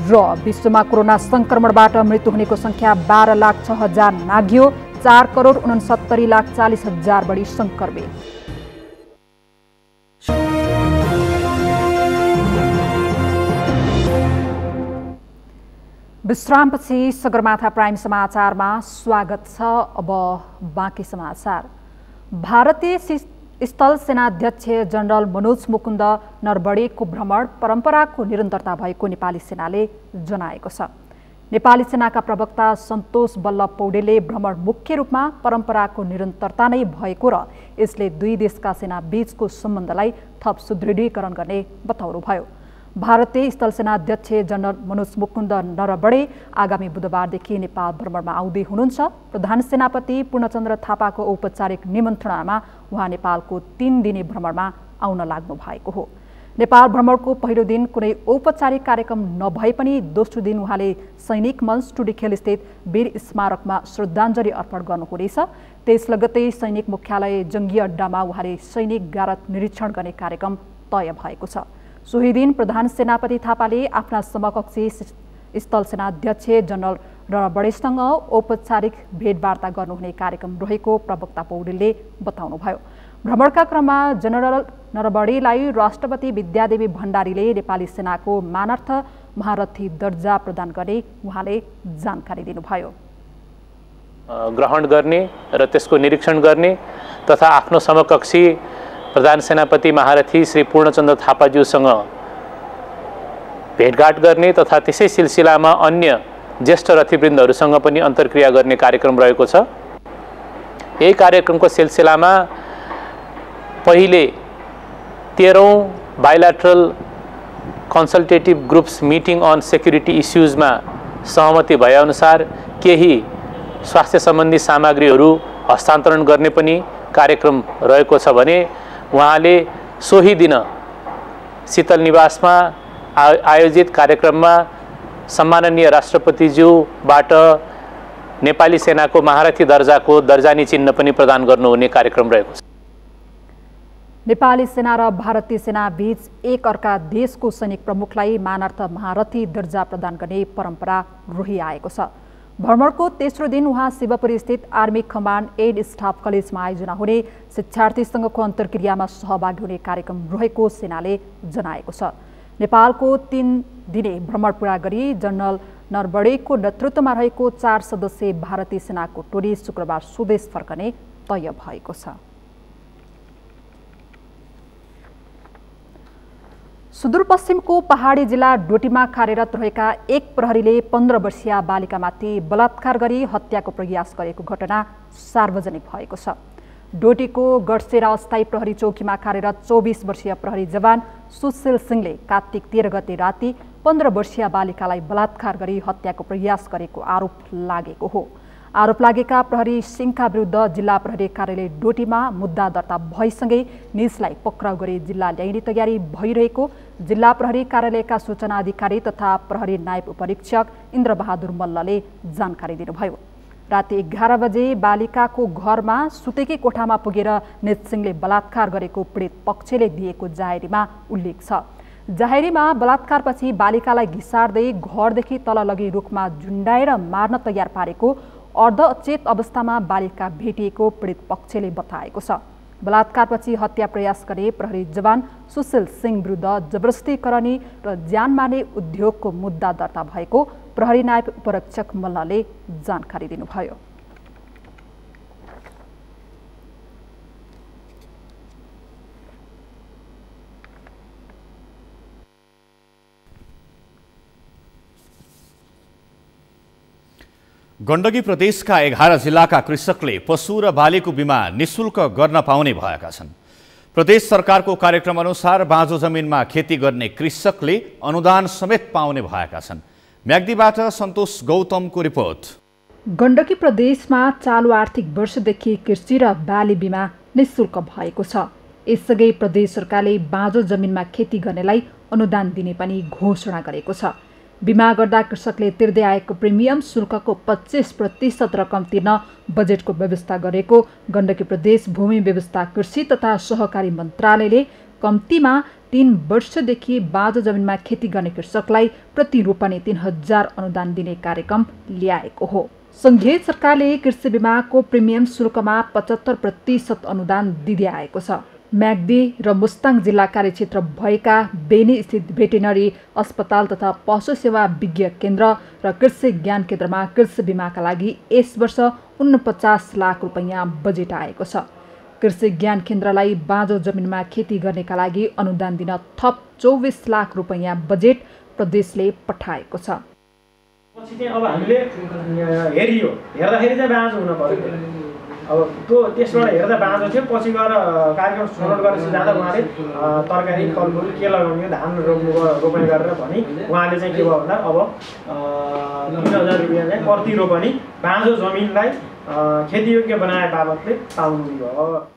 र विश्वमा कोरोना संक्रमणबाट मृत्यु हुनेको संख्या 12,06,000 नाग्यो। 4,69,40,40,000 बढी संक्रमित। विश्रामपछि सगरमाथा प्राइम समाचारमा स्वागत छ। अब बाँकी समाचार। भारतीय स्थल सेनाध्यक्ष जनरल मनोज मुकुन्द नरवणेको भ्रमण परम्पराको निरन्तरता भएको नेपाली सेनाले जनाएको छ। नेपाली सेनाका प्रवक्ता सन्तोष बल्लभ पौडेलले भ्रमण मुख्य रूपमा परम्पराको निरन्तरता नै भएको र यसले दुई देशका सेना बीचको सम्बन्धलाई थप सुदृढीकरण गर्ने बताउनुभयो। भारतीय स्थल सेनाध्यक्ष जनरल मनोज मुकुन्द नरवणे आगामी बुधबारदेखि नेपाल भ्रमणमा आउँदै हुनुहुन्छ। प्रधान सेनापति पूर्णचन्द्र थापाको औपचारिक निमन्त्रणामा उहाँ नेपालको 3 दिने भ्रमणमा आउन लाग्नु भएको हो। नेपाल भ्रमणको पहिलो दिन कुनै औपचारिक कार्यक्रम नभए पनि दोस्रो दिन उहाँले सैनिक मञ्च टुडीखेल स्थित वीर स्मारकमा श्रद्धाञ्जली अर्पण गर्नुहुनेछ। त्यस लगत्तै सैनिक मुख्यालय जङ्गी अड्डामा उहाँले सैनिक गारत निरीक्षण गर्ने कार्यक्रम तय भएको छ। सोही दिन प्रधान सेनापति थापाले आफ्ना समकक्षी स्थल सेनाध्यक्ष जनरल नरवणेसँग औपचारिक भेटवार्ता गर्नुहुने कार्यक्रम रहेको प्रवक्ता पौडेलले बताउनुभयो। भ्रमणका क्रममा जनरल नरवणेलाई राष्ट्रपति विद्यादेवी भण्डारीले नेपाली सेनाको मानार्थ महारथी दर्जा प्रदान गर्ने उहाँले जानकारी दिनुभयो। ग्रहण गर्ने र त्यसको निरीक्षण गर्ने तथा आफ्नो समकक्षी प्रधान सेनापति महारथी श्री पूर्णचन्द्र थापाज्यूसँग भेटघाट गर्ने तथा त्यसै सिलसिलामा अन्य ज्येष्ठ रथीवृन्दहरूसँग पनि अन्तर्क्रिया गर्ने कार्यक्रम रहेको छ। यही कार्यक्रमको सिलसिलामा पहिले 13औं bilateral consultative groups meeting on security इस्युजमा सहमति भएअनुसार केही स्वास्थ्य सम्बन्धी सामग्रीहरू हस्तान्तरण गर्ने पनि कार्यक्रम रहेको छ भने उहाँले सोही दिन शीतल निवासमा आयोजित कार्यक्रममा सम्माननीय राष्ट्रपतिज्यूबाट नेपाली सेनाको महारथी दर्जाको दर्जानी चिन्ह पनि प्रदान गर्नुहुने कार्यक्रम रहेको छ। नेपाली सेना र भारतीय सेना बीच एक अर्का देशको सैनिक प्रमुखलाई मानार्थ महारथी दर्जा प्रदान गर्ने परम्परा रहिआएको छ। भ्रमणको तेस्रो दिन उहाँ शिवपुरी स्थित आर्मी कमान्ड एड स्टाफ कलेजमा आयोजना हुने शिक्षार्थीसँगको अन्तर्क्रियामा सहभागी हुने कार्यक्रम रहेको सेनाले जनाएको छ। नेपालको 3 दिने भ्रमण पूरा गरी जनरल नरवणेको नेतृत्वमा रहेको 4 सदस्यीय भारतीय सेनाको टोली शुक्रबार स्वदेश फर्कने तय भएको छ। सुदूरपश्चिमको पहाडी जिल्ला डोटीमा कार्यरत रहेका एक प्रहरीले 15 वर्षीय बालिकामाथि बलात्कार गरी हत्याको प्रयास गरेको घटना सार्वजनिक भएको छ। डोटीको गडसेरा अस्थायी प्रहरी चौकीमा कार्यरत 24 वर्षीय प्रहरी जवान सुशील सिंहले कार्तिक 13 गते राति 15 वर्षीय बालिकालाई बलात्कार गरी हत्याको प्रयास गरेको आरोप लागेको हो। आरोप लागेका प्रहरी सिंहका विरुद्ध जिल्ला प्रहरी कार्यालय डोटीमा मुद्दा दर्ता भएसँगै निजलाई पक्राउ गरी जिल्ला ल्याइने तयारी भइरहेको जिल्ला प्रहरी कार्यालयका सूचना अधिकारी तथा प्रहरी नायब उपरीक्षक इन्द्रबहादुर मल्लले जानकारी दिनुभयो। राति 11 बजे बालिकाको घरमा सुतेकी कोठामा पुगेर निज सिंहले बलात्कार गरेको पीडित पक्षले दिएको जाहेरीमा उल्लेख छ। जाहेरीमा बलात्कारपछि बालिकालाई घिसार्दै घरदेखि तल लगी रुखमा झुन्डाएर मार्न तयार पारेको अर्ध अचेत अवस्थामा बालिका भेटिएको पीडित पक्षले बताएको छ। बलात्कारपछि हत्या प्रयास गरे प्रहरी जवान सुशील सिंह विरुद्ध जबरजस्ती करनी र ज्यान मार्ने उद्योगको मुद्दा दर्ता भएको प्रहरी नायब उपरीक्षक मल्लले जानकारी दिनुभयो। गण्डकी प्रदेशका 11 जिल्लाका कृषकले पशु र बालीको बिमा निशुल्क गर्न पाउने भएका छन्। प्रदेश सरकारको कार्यक्रम अनुसार बाँझो जमिनमा खेती गर्ने कृषकले अनुदान समेत पाउने भएका छन्। म्याग्दीबाट सन्तोष गौतमको रिपोर्ट। गण्डकी प्रदेशमा चालु आर्थिक वर्षदेखि कृषि र बाली बिमा निशुल्क भएको छ। यसअघि प्रदेश सरकारले बाँझो जमिनमा खेती गर्नेलाई अनुदान दिने पनि घोषणा गरेको छ। बिमा गर्दा कृषकले तिर्दै आएको प्रिमियम शुल्कको 25% रकम तिर्न बजेटको व्यवस्था गरेको गण्डकी प्रदेश भूमि व्यवस्था कृषि तथा सहकारी मन्त्रालयले कम्तीमा 3 वर्षदेखि बाँझो जमिनमा खेती गर्ने कृषकलाई प्रति रोपनी 3000 अनुदान दिने कार्यक्रम ल्याएको हो। संघीय सरकारले कृषि बिमाको प्रिमियम शुल्कमा 75% अनुदान दिँदै आएको छ। म्याग्दी र मुस्ताङ जिल्ला कार्यक्षेत्र भएका बेनी स्थित भेटेनरी अस्पताल तथा पशु सेवा विज्ञ केन्द्र र कृषि ज्ञान केन्द्रमा कृषि बिमाका लागि यस वर्ष 49 लाख रुपैयाँ बजेट आएको छ। कृषि ज्ञान केन्द्रलाई बाँझो जमिनमा खेती गर्नेका लागि अनुदान दिन थप 24 लाख रुपैयाँ बजेट प्रदेशले पठाएको छ। पछि चाहिँ अब हामीले हेरियो हेर्दाखेरि चाहिँ बाँझो हुन पर्यो। अब त्यो त्यसबाट हेर्दा बाँझो थियो, पछि गएर कार्यक्रम छनौट गरेपछि जाँदा उहाँले तरकारी फलफुल के लगाउने धान रोपनी गरेर भने उहाँले चाहिँ के भयो भन्दा अब 3000 रुपियाँ चाहिँ प्रति रोपनी बाँझो जमिनलाई खेतीयोग्य बनाए बाबतले पाउनुभयो।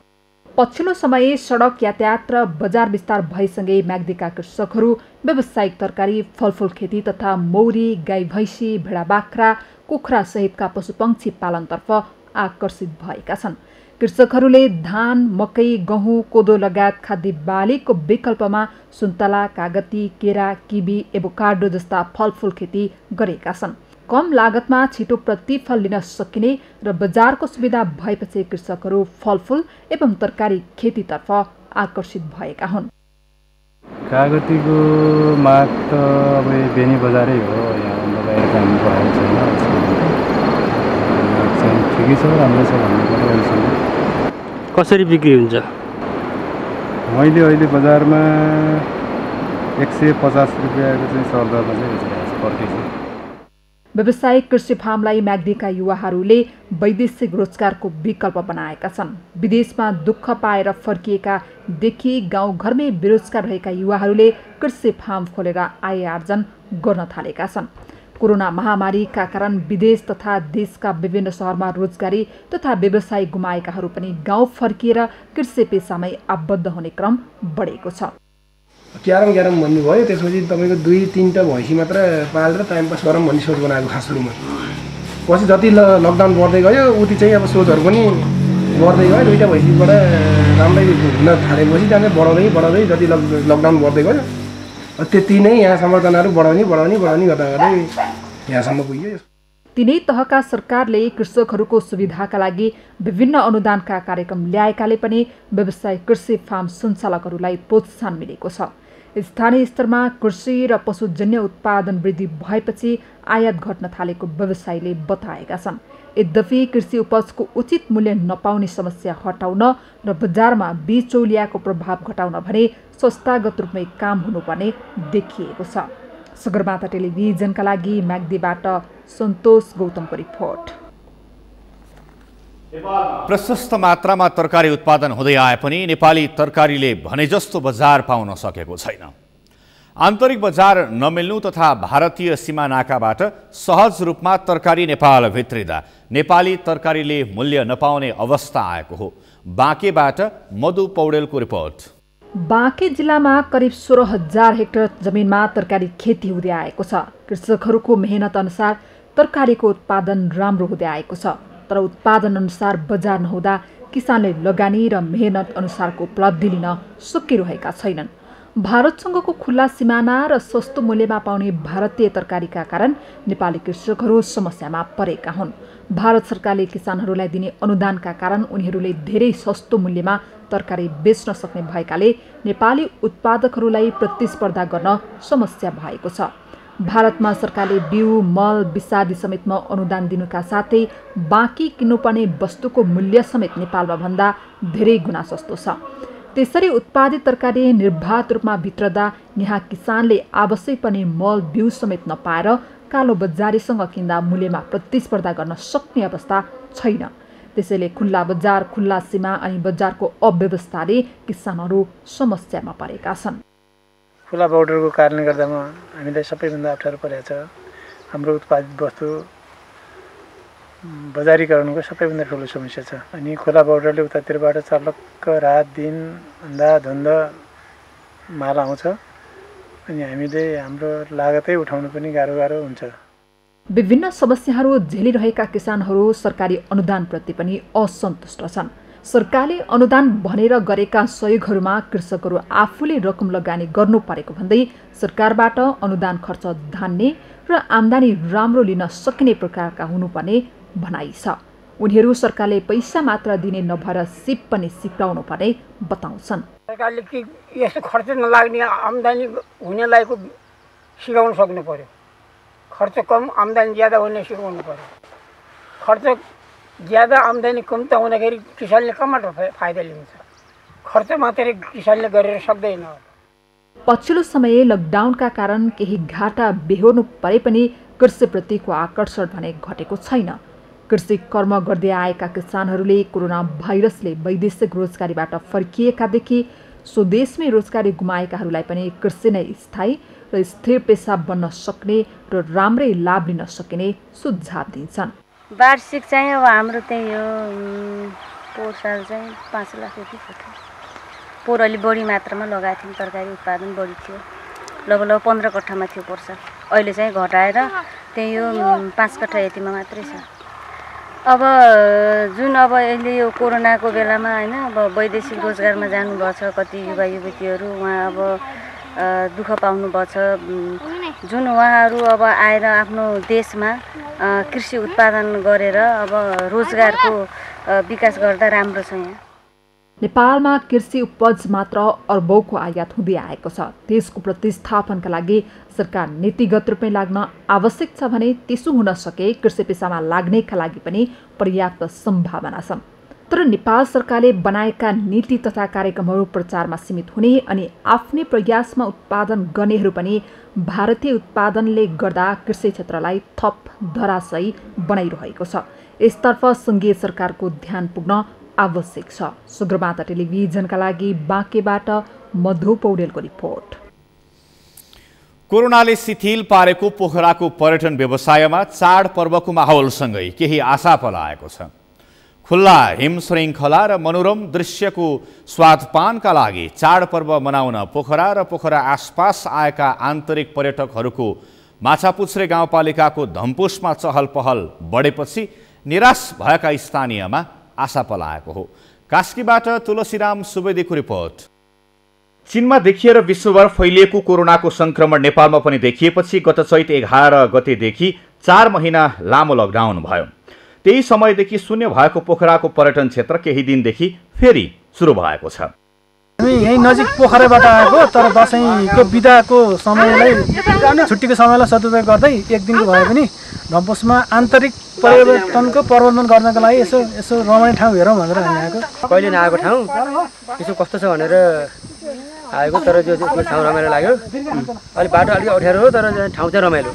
पछिल्लो समय सडक यातायात र बजार विस्तार भएसँगै म्याग्दीका कृषकहरू व्यावसायिक तरकारी फलफुल खेती तथा मौरी गाई भैँसी भेडा बाख्रा कुखुरा सहितका पशुपक्षी पालनतर्फ आकर्षित भएका छन्। कृषकहरूले धान मकै गहुँ कोदो लगायत खाद्य बालीको विकल्पमा सुन्तला कागती केरा किवी एभोकाडो जस्ता फलफुल खेती गरेका छन्। कम लागतमा छिटो प्रतिफल लिन सकिने र बजारको सुविधा भएपछि कृषकहरू फलफुल एवं तरकारी खेतीतर्फ आकर्षित भएका हुन्। कागतीको माग त अब बेनी बजारै हो, यहाँ लगाएर हामी भएको छैन। ठिकै छ, राम्रो छ भन्नु पर्यो अहिलेसम्म। कसरी बिक्री हुन्छ? मैले अहिले बजारमा 150 रुपियाँको चाहिँ सरदरमा चाहिँ पर केजी। व्यावसायिक कृषि फार्मलाई म्याग्दीका युवाहरूले वैदेशिक रोजगारको विकल्प बनाएका छन्। विदेशमा दुःख पाएर फर्किएकादेखि गाउँघरमै बेरोजगार रहेका युवाहरूले कृषि फार्म खोलेर आय आर्जन गर्न थालेका छन्। कोरोना महामारीका कारण विदेश तथा देशका विभिन्न शहरमा रोजगारी तथा व्यवसाय गुमाएकाहरू पनि गाउँ फर्किएर कृषि पेसामै आबद्ध हुने क्रम बढेको छ। क्यारम भन्नुभयो, त्यसपछि तपाईँको 2-3टा भैँसी मात्र पालेर टाइम पास गरौँ भन्ने सोच बनाएको खास सुरुमा। पछि जति लकडाउन बढ्दै गयो उति चाहिँ अब सोचहरू पनि बढ्दै गयो। 2टा भैँसीबाट राम्रै हुन थालेपछि त्यहाँदेखि बढाउँदै जति लकडाउन बढ्दै गयो त्यति नै यहाँ संरचनाहरू बढाउने गर्दा गर्दै यहाँसम्म पुग्यो। तिनै तहका सरकारले कृषकहरूको सुविधाका लागि विभिन्न अनुदानका कार्यक्रम ल्याएकाले पनि व्यवसायिक कृषि फार्म सञ्चालकहरूलाई प्रोत्साहन मिलेको छ। स्थानीय स्तरमा कृषि र पशुजन्य उत्पादन वृद्धि भएपछि आयात घट्न थालेको व्यवसायीले बताएका छन्। यद्यपि कृषि उपजको उचित मूल्य नपाउने समस्या हटाउन र बजारमा बिचौलियाको प्रभाव घटाउन भने संस्थागत रूपमै काम हुनुपर्ने देखिएको छ। सगरमाथा टेलिभिजनका लागि म्याग्दीबाट सन्तोष गौतमको रिपोर्ट। प्रशस्त मात्रामा तरकारी उत्पादन हुँदै आए पनि नेपाली तरकारीले भने जस्तो बजार पाउन सकेको छैन। आन्तरिक बजार नमिल्नु तथा भारतीय सीमा नाकाबाट सहज रूपमा तरकारी नेपाल भित्रिँदा नेपाली तरकारीले मूल्य नपाउने अवस्था आएको हो। बाँकेबाट मधु पौडेलको रिपोर्ट। बाँके जिल्लामा करिब 16,000 हेक्टर जमिनमा तरकारी खेती हुँदै आएको छ। कृषकहरूको मेहनत अनुसार तरकारीको उत्पादन राम्रो हुँदै आएको छ, तर उत्पादन अनुसार बजार नहुँदा किसानले लगानी र मेहनत अनुसारको उपलब्धि लिन सकिरहेका छैनन्। भारतसँगको खुल्ला सिमाना र सस्तो मूल्यमा पाउने भारतीय तरकारीका कारण नेपाली कृषकहरू समस्यामा परेका हुन्। भारत सरकारले किसानहरूलाई दिने अनुदानका कारण उनीहरूले धेरै सस्तो मूल्यमा तरकारी बेच्न सक्ने भएकाले नेपाली उत्पादकहरूलाई प्रतिस्पर्धा गर्न समस्या भएको छ। भारतमा सरकारले बिउ, मल, विषादी समेतमा अनुदान दिनुका साथै बाँकी किन्नुपर्ने वस्तुको मूल्य समेत नेपालमा भन्दा धेरै गुणा सस्तो छ। त्यसरी उत्पादित तरकारी निर्बाध रूपमा भित्रदा यहाँ किसानले आवश्यक पर्ने मल, बिउ समेत नपाएर कालो बजारीसँग किन्दा मूल्यमा प्रतिस्पर्धा गर्न सक्ने अवस्था छैन। त्यसैले खुल्ला बजार, खुल्ला सीमा अनि बजारको अव्यवस्थाले किसानहरू समस्यामा परेका छन्। खुला बोर्डरको कारणले गर्दामा हामीलाई सबैभन्दा अप्ठ्यारो परेको छ। हाम्रो उत्पादित वस्तु बजारीकरणको सबैभन्दा ठुलो समस्या छ। अनि खुला बोर्डरले उतातिरबाट चलक्क रात दिन अन्धाधुन्द माल आउँछ अनि हामीले हाम्रो लागतै उठाउनु पनि गाह्रो हुन्छ। विभिन्न समस्याहरू झेलिरहेका किसानहरू सरकारी अनुदानप्रति पनि असन्तुष्ट छन्। सरकारले अनुदान भनेर गरेका सहयोगहरूमा कृषकहरू आफूले रकम लगानी गर्नु परेको भन्दै सरकारबाट अनुदान खर्च धान्ने र आम्दानी राम्रो लिन सकिने प्रकारका हुनुपर्ने भनाइ छ। उनीहरू सरकारले पैसा मात्र दिने नभएर सिप पनि सिकाउनु पर्ने बताउँछन्। सरकारले के यस्तो खर्च नलाग्ने आम्दानी हुने लायकको सिकाउन सक्नु पर्यो। खर्च कम आम्दानी ज्यादा हुने सिकाउनु पर्यो। खर्च ज्यादा आम्दानी कम त हुँदाखेरि किसानले कहाँबाट फाइदा लिन्छ? खर्च मात्रै किसानले गरेर सक्दैन। पछिल्लो समय लकडाउनका कारण केही घाटा बेहोर्नु परे पनि कृषिप्रतिको आकर्षण भने घटेको छैन। कृषि कर्म गर्दै आएका किसानहरूले कोरोना भाइरसले वैदेशिक रोजगारीबाट फर्किएकादेखि स्वदेशमै रोजगारी गुमाएकाहरूलाई पनि कृषि नै स्थायी र स्थिर पेसा बन्न सक्ने र राम्रै लाभ लिन सकिने सुझाव दिन्छन्। वार्षिक चाहिँ अब हाम्रो त्यही हो पोहोर साल चाहिँ 5 लाख जति थियो। पोहोर अलि बढी मात्रामा लगाएको थियौँ, तरकारी उत्पादन बढी थियो। लगभग 15 कट्ठामा थियो पोहोर साल। अहिले चाहिँ घटाएर त्यही यो 5 कट्ठा यतिमा मात्रै छ। अब जुन अब अहिले यो कोरोनाको बेलामा हैन अब वैदेशिक रोजगारमा जानुभएको छ कति युवा युवतीहरू, उहाँ अब दुःख पाउनु भएको छ। जुन उहाँहरू अब आएर आफ्नो देशमा कृषि उत्पादन गरेर अब रोजगारको विकास गर्दा राम्रो छ। यहाँ नेपालमा कृषि उपज मात्र अर्बौंको आयात हुँदै आएको छ। त्यसको प्रतिस्थापनका लागि सरकार नीतिगत रूपमै लाग्न आवश्यक छ भने त्यसो हुन सके कृषि पेसामा लाग्नेका लागि पनि पर्याप्त सम्भावना छ। तर नेपाल सरकारले बनाएका नीति तथा कार्यक्रमहरू प्रचारमा सीमित हुने अनि आफ्नै प्रयासमा उत्पादन गर्नेहरू पनि भारतीय उत्पादनले गर्दा कृषि क्षेत्रलाई थप धराशयी बनाइरहेको छ। यसतर्फ सङ्घीय सरकारको ध्यान पुग्न आवश्यक छ। सगरमाथा टेलिभिजनका लागि बाँकेबाट मधु पौडेलको रिपोर्ट। कोरोनाले शिथिल पारेको पोखराको पर्यटन व्यवसायमा चाडपर्वको माहौलसँगै केही आशा पलाएको छ। खुल्ला हिम श्रृङ्खला र मनोरम दृश्यको स्वादपानका लागि चाडपर्व मनाउन पोखरा र पोखरा आसपास आएका आन्तरिक पर्यटकहरूको माछापुच्छ्रे गाउँपालिकाको धम्पुसमा चहल पहल बढेपछि निराश भएका स्थानीयमा आशा पलाएको हो। कास्कीबाट तुलसीराम सुवेदीको रिपोर्ट। चीनमा देखिएर विश्वभर फैलिएको कोरोनाको संक्रमण नेपालमा पनि देखिएपछि गत चैत 11 गतेदेखि 4 महिना लामो लकडाउन भयो। त्यही समयदेखि शून्य भएको पोखराको पर्यटन क्षेत्र केही दिनदेखि फेरि सुरु भएको छ। हामी यही नजिक पोखराबाट आएको, तर दसैँको बिदाको समयलाई छुट्टीको समयलाई सदुपयोग गर्दै एक दिनको भए पनि धम्पुसमा आन्तरिक पर्यटनको प्रबन्धन गर्नको लागि यसो रमाइलो ठाउँ हेरौँ भनेर हामी आएको। कहिले नआएको ठाउँ यसो कस्तो छ भनेर आएको, तर त्यो ठाउँ रमाइलो लाग्यो। अलिक बाटो अलिक अप्ठ्यारो हो, तर ठाउँ चाहिँ रमाइलो।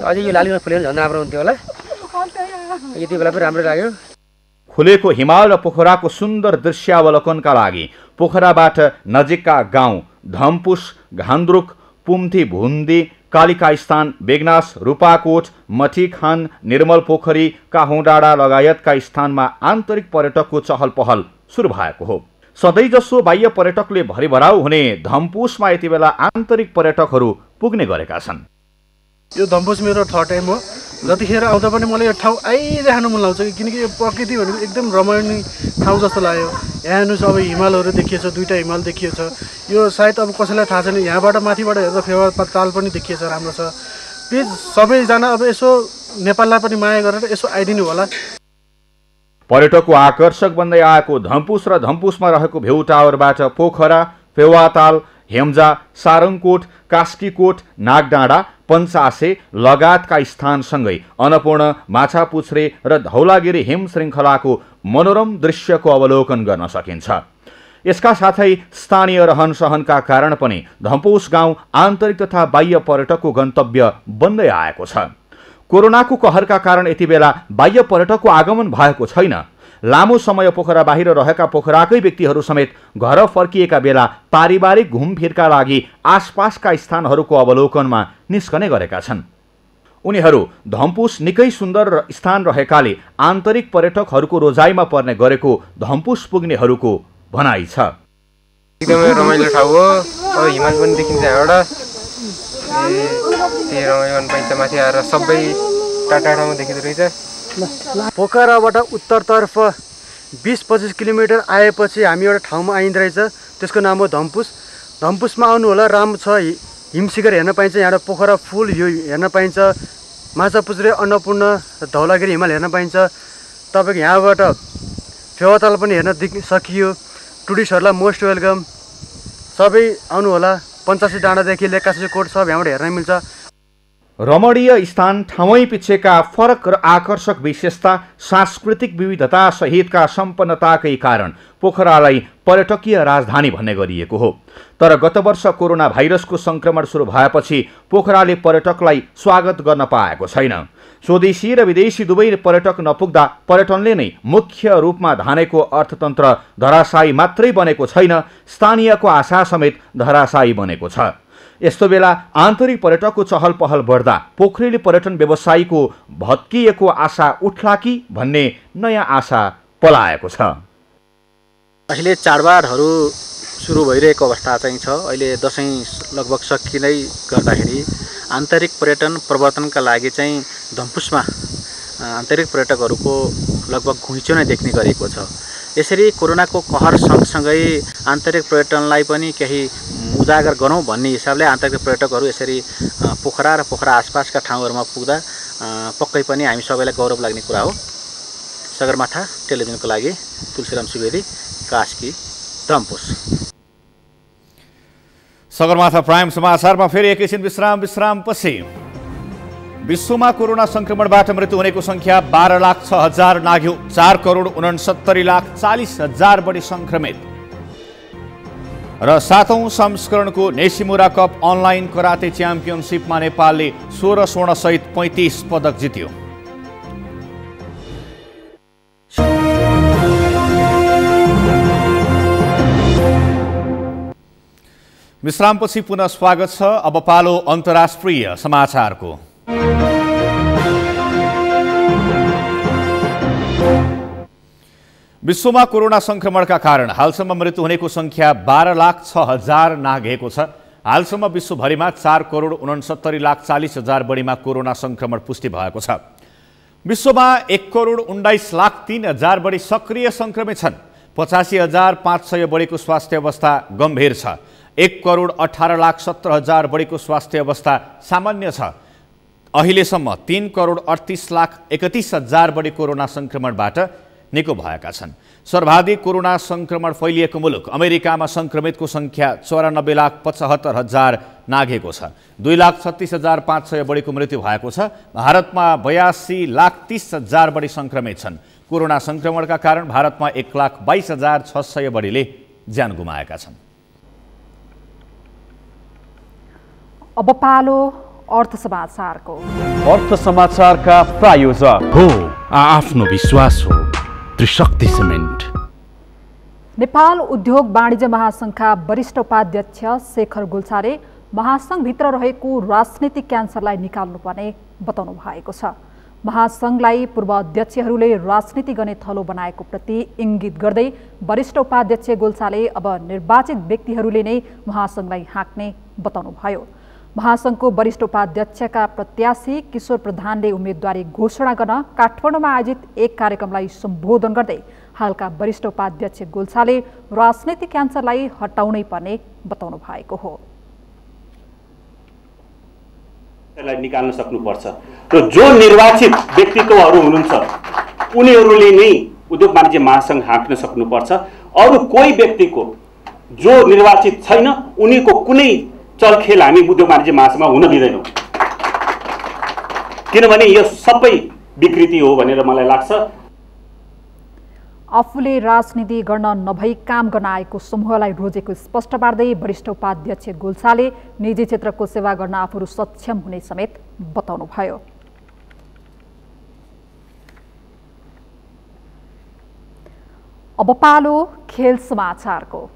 अझै यो लालीमा फुलेर झन् राम्रो हुन्थ्यो होला, यति बेला पनि राम्रो लाग्यो। खुलेको हिमाल र पोखराको सुन्दर दृश्यावलोकनका लागि पोखराबाट नजिकका गाउँ धम्पुस, घान्द्रुक, पुम्थी भुन्दी, कालिका स्थान, बेगनास, रूपाकोट, मठीखान, निर्मल पोखरी, काहुँडाँडा लगायतका स्थानमा आन्तरिक पर्यटकको चहल पहल सुरु भएको हो। सधैँजसो बाह्य पर्यटकले भरिभराउ हुने धम्पुसमा यति बेला आन्तरिक पर्यटकहरू पुग्ने गरेका छन्। यो धम्पुस मेरो थर्ड टाइम हो। जतिखेर आउँदा पनि मलाई यो ठाउँ आइरहनु मन लाग्छ किनकि यो प्रकृति भनेको एकदम रमाइलो ठाउँ जस्तो लाग्यो। यहाँ हेर्नुहोस् अब हिमालहरू देखिएछ, 2टा हिमाल देखिएछ। यो सायद अब कसैलाई थाहा छैन, यहाँबाट माथिबाट हेर्दा फेवा ताल पनि देखिएछ, राम्रो छ। प्लिज सबैजना अब यसो नेपाललाई पनि माया गरेर यसो आइदिनु होला। पर्यटकको आकर्षक बन्दै आएको धम्पुस र धम्पुसमा रहेको भेउ टावरबाट पोखरा, फेवाताल, हेम्जा, सारङकोट, कास्कीकोट, नागडाँडा, पञ्चासे लगायतका स्थानसँगै अन्नपूर्ण, माछापुच्छ्रे र धौलागिरी हिम श्रृङ्खलाको मनोरम दृश्यको अवलोकन गर्न सकिन्छ। यसका साथै स्थानीय रहनसहनका कारण पनि धम्पुस गाउँ आन्तरिक तथा बाह्य पर्यटकको गन्तव्य बन्दै आएको छ। कोरोनाको कहरका कारण यति बेला बाह्य पर्यटकको आगमन भएको छैन। लामो समय पोखरा बाहिर रहेका पोखराकै व्यक्तिहरू समेत घर फर्किएका बेला पारिवारिक घुमफिरका लागि आसपासका स्थानहरूको अवलोकनमा निस्कने गरेका छन्। उनीहरू धम्पुस निकै सुन्दर स्थान रहेकाले आन्तरिक पर्यटकहरूको रोजाइमा पर्ने गरेको धम्पुस पुग्नेहरूको भनाइ छ। एकदमै रमाइलो ठाउँ हो। अब हिमाल पनि देखिन्छ यहाँबाट। त्यही रमाइलो पाइन्छ। माथि आएर सबै टाढा ठाउँमा देखिँदो रहेछ। पोखराबाट उत्तरतर्फ 20-25 किलोमिटर आएपछि हामी एउटा ठाउँमा आइँदो रहेछ। त्यसको नाम हो धम्पुस। धम्पुसमा आउनु होला, राम्रो छ। हिमशिखर हेर्न पाइन्छ, यहाँबाट पोखरा फुल यो हेर्न पाइन्छ। माछापुच्छ्रे, अन्नपूर्ण, धौलागिरी हिमाल हेर्न पाइन्छ। तपाईँको यहाँबाट फेवाताल पनि हेर्न सकियो। टुरिस्टहरूलाई मोस्ट वेलकम। सबै आउनु होला। पञ्चासे डाँडादेखि लेकासी कोट सब यहाँबाट हेर्न मिल्छ। रमणीय स्थान, ठाउँै पिछेका फरक र आकर्षक विशेषता, सांस्कृतिक विविधता सहितका सम्पन्नताकै कारण पोखरालाई पर्यटकीय राजधानी भन्ने गरिएको हो। तर गत वर्ष कोरोना भाइरसको संक्रमण सुरु भएपछि पोखराले पर्यटकलाई स्वागत गर्न पाएको छैन। स्वदेशी र विदेशी दुवै पर्यटक नपुग्दा पर्यटनले नै मुख्य रूपमा धानेको अर्थतन्त्र धराशायी मात्रै बनेको छैन, स्थानीयको आशा समेत धराशायी बनेको छ। यस्तो बेला आन्तरिक पर्यटकको चहल पहल बढ्दा पोखरेली पर्यटन व्यवसायीको भत्किएको आशा उठ्ला कि भन्ने नयाँ आशा पलाएको छ। अहिले चाडबाडहरू सुरु भइरहेको अवस्था चाहिँ छ। अहिले दसैँ लगभग सकिँदै गर्दाखेरि आन्तरिक पर्यटन प्रवर्तनका लागि चाहिँ धम्पुसमा आन्तरिक पर्यटकहरूको लगभग घुइँचो नै देख्ने गरेको छ। यसरी कोरोनाको कहर सँगसँगै आन्तरिक पर्यटनलाई पनि केही उजागर गरौँ भन्ने हिसाबले आन्तरिक पर्यटकहरू यसरी पोखरा र पोखरा आसपासका ठाउँहरूमा पुग्दा पक्कै पनि हामी सबैलाई गौरव लाग्ने कुरा हो। सगरमाथा टेलिभिजनको लागि तुलसीराम सुवेदी, कास्की, धम्पुस। सगरमाथा प्राइम समाचारमा फेरि एकैछिन विश्रामपछि। विश्वमा कोरोना संक्रमणबाट मृत्यु हुनेको संख्या 12,06,000 नाग्यो। 4,69,40,40,000 बढी संक्रमित। र 7औं संस्करणको नेसिमुरा कप अनलाइन कराते च्याम्पियनसिपमा नेपालले 16 स्वर्ण सहित 35 पदक जित्यो। विश्रामपछि पुनः स्वागत छ। अब पालो अन्तर्राष्ट्रिय समाचारको। विश्वमा कोरोना संक्रमणका कारण हालसम्म मृत्यु हुनेको संख्या 12,06,000 नाघेको छ। हालसम्म विश्वभरिमा 4,69,40,000 बढीमा कोरोना संक्रमण पुष्टि भएको छ। विश्वमा 1,19,03,000 बढी सक्रिय संक्रमित छन्। 85,500 बढीको स्वास्थ्य अवस्था गम्भीर छ। 1,18,70,000 बढीको स्वास्थ्य अवस्था सामान्य छ। अहिलेसम्म 3,38,31,000 बढी कोरोना संक्रमणबाट निको भएका छन्। सर्वाधिक कोरोना संक्रमण फैलिएको मुलुक अमेरिकामा संक्रमितको संख्या 94,75,000 नाघेको छ। 2,36,500 बढीको मृत्यु भएको छ। भारतमा 82,30,000 बढी संक्रमित छन्। कोरोना संक्रमणका कारण भारतमा 1,22,600 बढीले ज्यान गुमाएका छन्। अब पालो अर्थ समाचारको। अर्थ समाचारका प्रायोजक हो आफ्नो विश्वास हो त्रिशक्ति सिमेन्ट। नेपाल उद्योग वाणिज्य महासंघका वरिष्ठ उपाध्यक्ष शेखर गुल्छाले महासंघभित्र रहेको राजनीतिक क्यान्सरलाई निकाल्नुपर्ने बताउनु भएको छ। महासंघलाई पूर्व अध्यक्षहरूले राजनीति गर्ने थलो बनाएको प्रति इङ्गित गर्दै वरिष्ठ उपाध्यक्ष गुल्छाले अब निर्वाचित व्यक्तिहरूले नै महासंघलाई हाँक्ने बताउनुभयो। महासङ्घको वरिष्ठ उपाध्यक्षका प्रत्याशी किशोर प्रधानले उम्मेदवारी घोषणा गर्न काठमाडौँमा आयोजित एक कार्यक्रमलाई सम्बोधन गर्दै हालका वरिष्ठ उपाध्यक्ष गोल्छाले राजनैतिक क्यान्सरलाई हटाउनै पर्ने बताउनु भएको हो। निकाल्न सक्नुपर्छ र जो निर्वाचित व्यक्तित्वहरू हुनुहुन्छ उनीहरूले नै उद्योग वाणिज्य महासङ्घ हाँक्न सक्नुपर्छ। अरू कोही व्यक्तिको जो निर्वाचित छैन उनीको कुनै चलखेल हामी उद्योग वाणिज्य महासङ्घमा हुन दिँदैनौँ, किनभने यो सबै विकृति हो भनेर मलाई लाग्छ। आफूले राजनीति गर्न नभई काम गर्न आएको समूहलाई रोजेको स्पष्ट पार्दै वरिष्ठ उपाध्यक्ष गोल्छाले निजी क्षेत्रको सेवा गर्न आफूहरू सक्षम हुने समेत बताउनुभयो। अब पालो खेल समाचारको।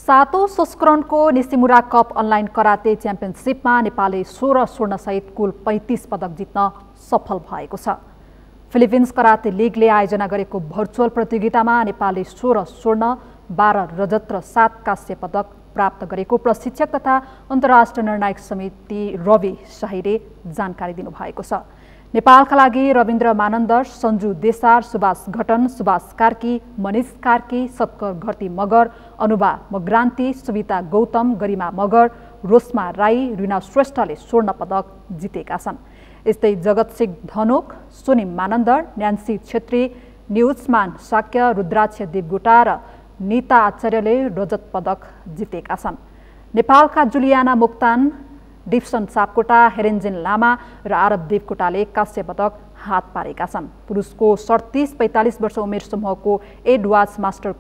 सातौं संस्करणको निसिमुरा कप अनलाइन कराते च्याम्पियनसिपमा नेपालले 16 स्वर्णसहित कुल 35 पदक जित्न सफल भएको छ। फिलिपिन्स कराते लिगले आयोजना गरेको भर्चुअल प्रतियोगितामा नेपालले 16 स्वर्ण, 12 रजत र 7 कांस्य पदक प्राप्त गरेको प्रशिक्षक तथा अन्तर्राष्ट्रिय निर्णायक समिति रवि शाहीले जानकारी दिनुभएको छ। नेपालका लागि रविन्द्र मानन्दर, सञ्जु देसार, सुभाष घटन, सुभाष कार्की, मनिष कार्की, सत्कर घरती मगर, अनुबा मग्रान्ती, सुविता गौतम, गरिमा मगर, रोस्मा राई, रिना श्रेष्ठले स्वर्ण पदक जितेका छन्। यस्तै जगतसिंह धनुक, सुनिम मानन्दर, न्यान्सी छेत्री, न्युजमान शाक्य, रुद्राक्ष देवगोटा र नीता आचार्यले रजत पदक जितेका छन्। नेपालका जुलियाना मोक्तान, डिप्सन सापकोटा, हेरेन्जिन लामा र आरब देवकोटाले कांस्य पदक हात पारेका छन्। पुरुषको 37-45 वर्ष उमेर समूहको एडवाज मास्टर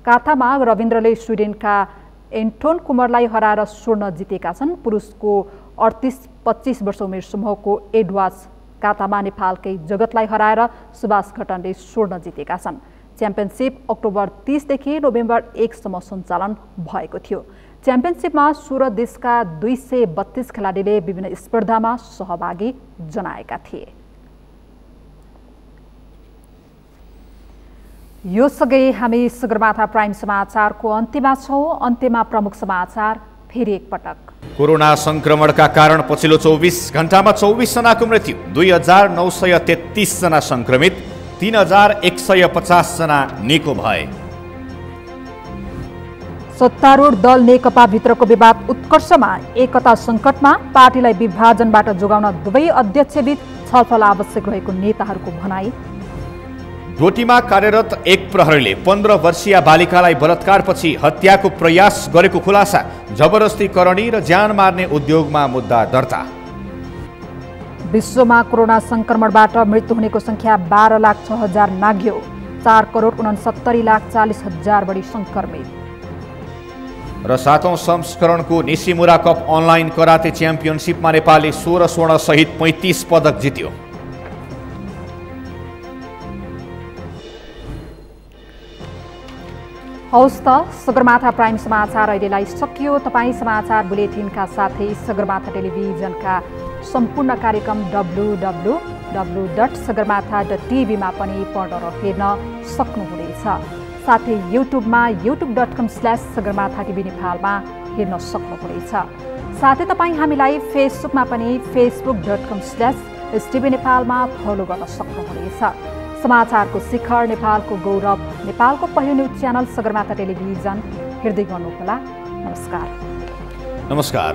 काथामा रविन्द्रले स्विडेनका एन्टोन कुमरलाई हराएर स्वर्ण जितेका छन्। पुरुषको 38-25 वर्ष उमेर समूहको एडवाज काथामा नेपालकै जगतलाई हराएर सुभाष घटनले स्वर्ण जितेका छन्। च्याम्पियनसिप अक्टोबर 30 देखि नोभेम्बर 1 सम्म सञ्चालन भएको थियो। च्याम्पियनसिपमा 16 देशका 232 खेलाडीले विभिन्न स्पर्धामा सहभागी जनाएका थिए। यो सँगै हामी सगरमाथा प्राइम समाचारको अन्त्यमा छौं। अन्त्यमा प्रमुख समाचार फेरि एकपटक। कोरोना संक्रमणका कारण पछिल्लो 24 घण्टामा 24 जनाको मृत्यु, 2933 जना संक्रमित, 3150 जना निको भए। सत्तारूढ दल नेकपा भित्रको विवाद उत्कर्षमा, एकता सङ्कटमा, पार्टीलाई विभाजनबाट जोगाउन दुवै अध्यक्षबीच छलफल आवश्यक रहेको नेताहरूको भनाई। डोटीमा कार्यरत एक प्रहरीले 15 वर्षीय बालिकालाई बलात्कारपछि हत्याको प्रयास गरेको खुलासा, जबरजस्ती करणी र ज्यान मार्ने उद्योगमा मुद्दा दर्ता। विश्वमा कोरोना संक्रमणबाट मृत्यु हुनेको संख्या 12,06,000 नाग्यो, 4,69,40,40,000 बढी संक्रमित। र सातौं संस्करणको निसिमुरा कप अनलाइन कराते च्याम्पियनसिपमा नेपालले 16 स्वर्ण सहित 35 पदक जित्यो। हौस् त सगरमाथा प्राइम समाचार अहिलेलाई सकियो। तपाईँ समाचार बुलेटिनका साथै सगरमाथा टेलिभिजनका सम्पूर्ण कार्यक्रम www.sagarmatha.tv मा पनि पढ्न र हेर्न सक्नुहुनेछ। साथै युट्युबमा youtube.com/sagarmathatv नेपालमा हेर्न सक्नुहुनेछ। साथै तपाईँ हामीलाई फेसबुकमा पनि facebook.com/stv नेपालमा फलो गर्न सक्नुहुनेछ। समाचारको शिखर, नेपालको गौरव, नेपालको पहिलो न्युज च्यानल सगरमाथा टेलिभिजन हेर्दै गर्नुहोला। नमस्कार।